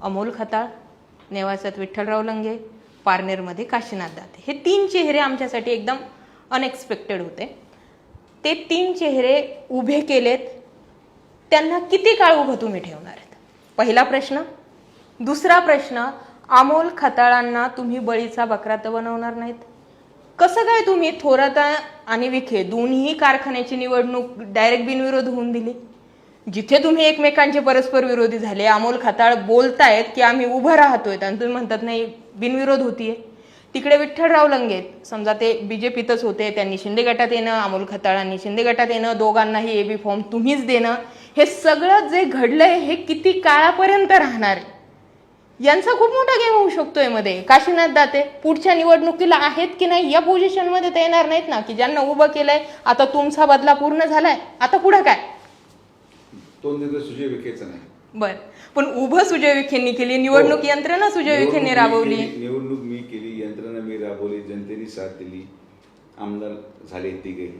अमोल खताळ, नेवासात विठ्ठलराव लंगे, पारनेरमध्ये काशीनाथ दाते. हे 3 चेहरे आमच्यासाठी एकदम अनएक्सपेक्टेड होते. ते 3 चेहरे उभे केलेत, त्यांना किती काळ उभं तुम्ही ठेवणार आहेत? पहिला प्रश्न. दुसरा प्रश्न, अमोल खताळांना तुम्ही बळीचा बकरा तर बनवणार नाहीत. कसं काय तुम्ही थोरात आणि विखे दोन्ही कारखान्याची निवडणूक डायरेक्ट बिनविरोध होऊन दिली? जिथे तुम्ही एकमेकांचे परस्पर विरोधी झाले, अमोल खताळ बोलतायत की आम्ही उभं राहतोय आणि तुम्ही म्हणतात नाही बिनविरोध होतीये. तिकडे विठ्ठलराव लंगे समजा ते बीजेपीतच होते, त्यांनी शिंदे गटात येणं, अमोल खताळांनी शिंदे गटात येणं, दोघांनाही एबी फॉर्म तुम्हीच देणं, हे सगळं जे घडलंय हे किती काळापर्यंत राहणार आहे यांचा खूप मोठा गेम होऊ शकतोय मध्ये. काशीनाथ दाते पुढच्या निवडणुकीला आहेत की नाही या पोझिशन मध्ये ते येणार नाहीत ना, की ज्यांना उभं केलंय आता तुमचा बदला पूर्ण झालाय, आता पुढे काय? तो निर्णय सुजय विखेचा नाही. बर, पण उभं सुजय विखेंनी केली, निवडणूक यंत्रणा सुजय विखेंनी राबवली. निवडणूक मी केली, यंत्रणा मी राबवली, जनतेने साथ दिली, आमदार झाले तिघेही.